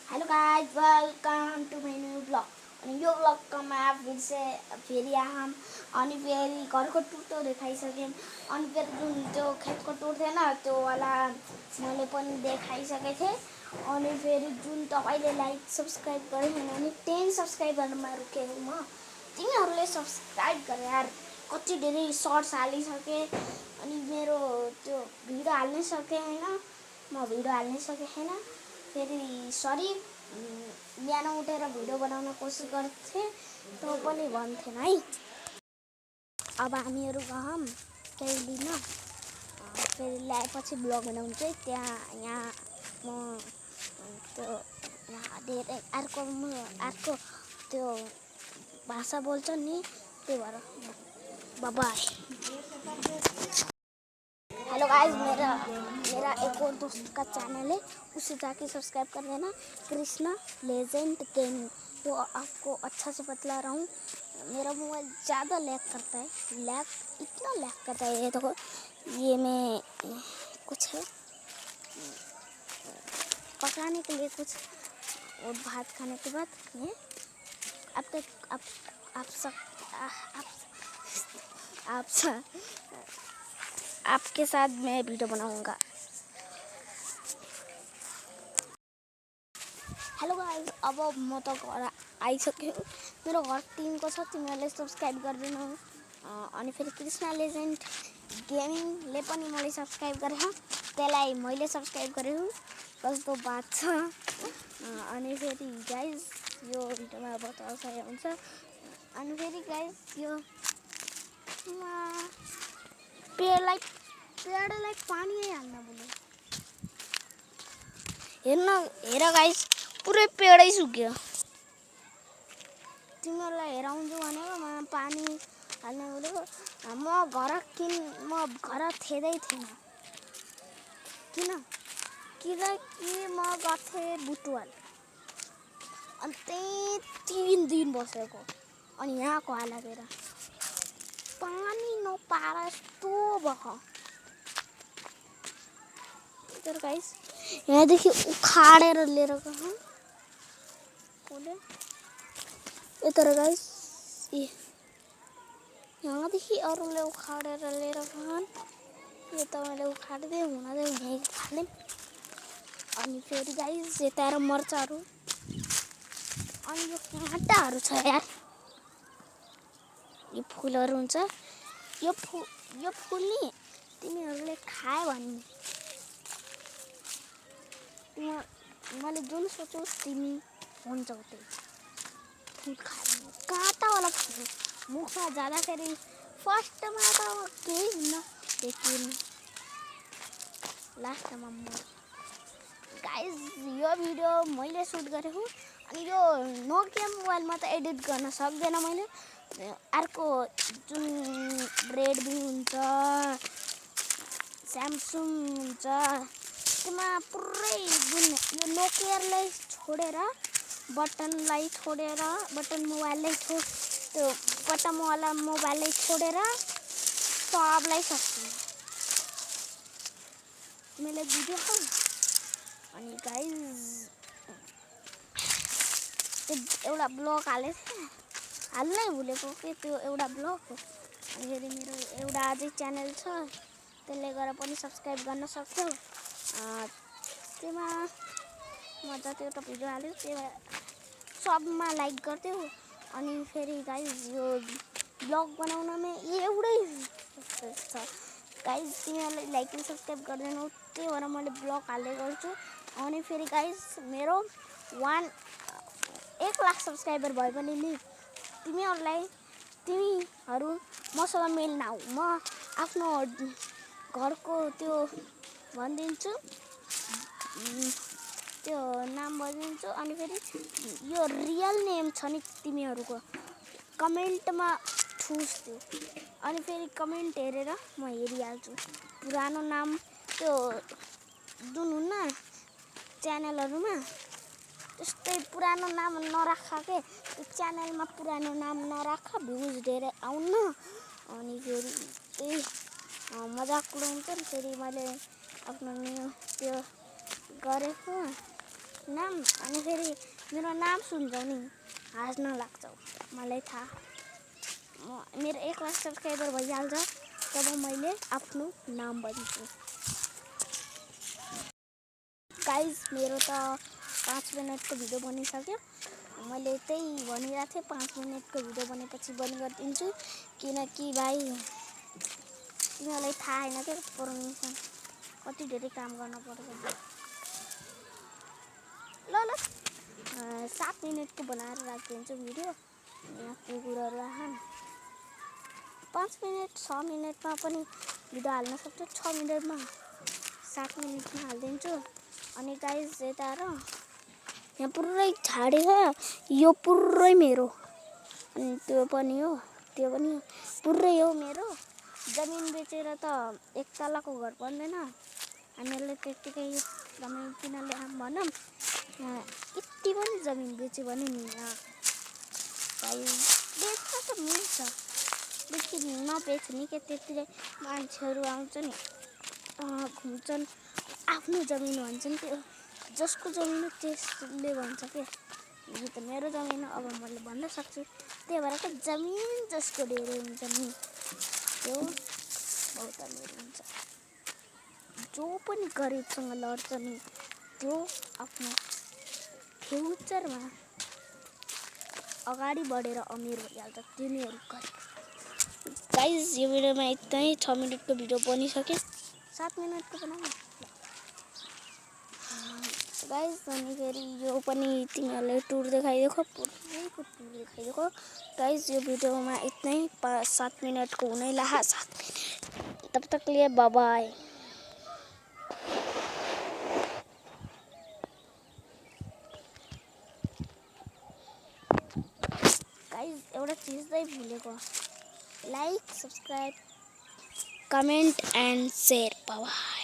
Hello guys, welcome to my new blog. अनि यो ब्लगमा फिर से फेरि आम अनि फेरि घरको टुर त देखाइसकेँ। अनि फेरि जुन त्यो खेतको टुर थिएन त्यो वाला मैले पनि देखाइसकेको थिएँ। अनि फेरि जुन तपाईँले लाइक सब्सक्राइब गरेन भने 10 सब्सक्राइबरमा रुकेको म। तिमीहरूले सब्सक्राइब गरे यार। कति धेरै सर्ट्स हालिसकेँ अनि मेरो त्यो भिडियो हाल्नै सकेँ होइन, म भिडियो हाल्नै सकेँ छैन। फेरि सरी, बिहान उठेर भिडियो बनाउन कोसिस गर्थेँ त पनि भन्थेन है। अब हामीहरू गयौँ केही लिन, फेरि ल्याएपछि ब्लग बनाउँछ त्यहाँ यहाँ म त्यो यहाँ धेरै अर्को त्यो भाषा बोल्छ नि, त्यही भएर बाय। हेलो गाइस, मेरा एक और दोस्त का चैनल है, उसे जाके सब्सक्राइब कर देना, कृष्णा लेजेंड गेमिंग। तो आपको अच्छा से बतला रहा हूँ, मेरा मोबाइल ज़्यादा लैग करता है, इतना लैग करता है। ये देखो, ये मैं कुछ है पकाने के लिए कुछ, और भात खाने के बाद ये आपके साथ मैं वीडियो बनाऊंगा। हेलो गाइस, अब म त घर आइसक्यो। मेरो घर 3 को छ, तिमीहरूले सब्सक्राइब गरिदिनु। अनि फेरि कृष्णा लेजेन्ड गेमिङले पनि मैले सब्सक्राइब गरेँ, त्यसलाई मैले सब्सक्राइब गरेँ। कस्तो बात छ। अनि फेरि गाइस यो भिडियोमा बताउँछ हुन्छ। अनि फेरि गाइस यो पेडलाई पानी हाल्न बोल्यो। हेर गाइस, पुरै पेडै सुक्यो। तिमीहरूलाई हेराउँछु भनेको म पानी हाल्न बोलेको। म घर थिएदै थिएन, किनकि म गर्थेँ बुटवल। अनि त्यही 3 दिन बसेको। अनि यहाँको हालत हेर, पानी नपाएर यस्तो भयो। तर गाइस यहाँदेखि उखाडेर लिएर गयो। तर गाइस यहाँदेखि अरूले उखाडेर लिएर गयो। यो त मैले उखाड्दै हुँदै यहीँ खाल्ने। अनि फेरि गाइस यता मर्चाहरू अनि यो काँटाहरू छ यार। यो फुलहरू हुन्छ, यो फुल नि तिमीहरूले खायो भने मैले जुन सोचेँ तिमी हुन्छौ त्यही फुल खायो। काँटावाला फुल मुखमा जाँदाखेरि फर्स्टमा त केही हुन्न, लेकिन लास्टमा मर। गाइस यो भिडियो मैले सुट गरेको। अनि यो नोकिया मोबाइलमा त एडिट गर्न सक्दैन मैले। अर्को जुन रेडमी हुन्छ, स्यामसङ हुन्छ, त्यसमा पुरै जुन यो नोकियालाई छोडेर बटन मोबाइललाई छोडेर सबलाई सक्छु मैले भिडियो। अनि गाइस एउटा ब्लग हालेको थिएँ, हाल्नै भुलेको कि त्यो एउटा ब्लग हो। अनि फेरि मेरो एउटा अझै च्यानल छ, त्यसले गर्दा पनि सब्सक्राइब गर्न सक्छौ। त्यसमा म जतिवटा भिडियो हाल्छु त्यो सबमा लाइक गरिदेऊ। अनि फेरि गाइस यो ब्लग बनाउनमा एउटै छ। गाइस तिमीहरूले लाइक र सब्सक्राइब गर्दैनौ, त्यही भएर मैले ब्लग हाल्दै गर्छु। अनि फेरि गाइस मेरो 1 लाख सब्सक्राइबर भयो भने नि तिमीहरू मसँग मिल्न आऊ। म आफ्नो घरको त्यो भनिदिन्छु, त्यो नाम भनिदिन्छु। अनि फेरि यो रियल नेम छ नि तिमीहरूको, कमेन्टमा ठुस्दियो। अनि फेरि कमेन्ट हेरेर म हेरिहाल्छु। पुरानो नाम त्यो जुन हुन्न च्यानलहरूमा त्यस्तै पुरानो नाम नराख के, त्यो च्यानलमा पुरानो नाम नराख, भ्युज धेरै आउन्न। अनि फेरि त्यही मजाक उडाउँछ नि। फेरि मैले आफ्नो त्यो गरेको न नाम अनि फेरि मेरो नाम सुन्छौ नि हाँस्न लाग्छौ मलाई थाहा मेरो 1 लाख सब्सक्राइबर भइहाल्छ तब मैले आफ्नो नाम भन्छु गाइज मेरो त 5 मिनटको भिडियो बनिसक्यो मैले त्यही भनिरहेको थिएँ 5 मिनटको भिडियो बनेपछि बन्द गरिदिन्छु किनकि भाइ तिमीहरूलाई थाहा होइन क्या परमिसन कति धेरै काम गर्न पर्छ ल 7 मिनटको बनाएर राखिदिन्छु भिडियो यहाँ कुकुरहरू आछन् 5 मिनट 6 मिनटमा पनि भिडियो हाल्न सक्छु 6 मिनटमा 7 मिनटमा हालिदिन्छु अनि गाइज यता र यहाँ पुरै झाडी छ यो पुरै मेरो अनि त्यो पनि हो पुरै हो मेरो जमिन बेचेर त 1 तलाको घर बन्दैन हामीहरूले त्यतिकै जमिन किन ल्याऊँ भनौँ यति पनि जमिन बेच्यो भने नि भाइ बेच्न त मिल्छ बेच्ने नबेच्ने के त्यतिकै मान्छेहरू आउँछन् घुम्छन् आफ्नो जमिन भन्छन् त्यो जसको जमिन हो त्यसले भन्छ के यो त मेरो जमिन हो अब मैले भन्न सक्छु त्यही भएर त जमिन जसको धेरै हुन्छ नि त्यो बहुत अमिर हुन्छ जो पनि गरिबसँग लड्छ नि त्यो आफ्नो फ्युचरमा अगाडि बढेर अमिर भइहाल्छ तिनीहरू गरिब गाइज यो भिडियोमा यतै 6 मिनटको भिडियो बनिसक्यो 7 मिनटको बनाउनु गाइज अनि फेरि यो पनि तिमीहरूलाई टुर देखाइदिएको पुरैको टुर देखाइदिएको गाइज यो भिडियोमा यतै 7 मिनटको हुनै ला 7 मिनट तब तक लिए बाय बाय गाइज एउटा चिज चाहिँ भुलेको like subscribe comment and share bye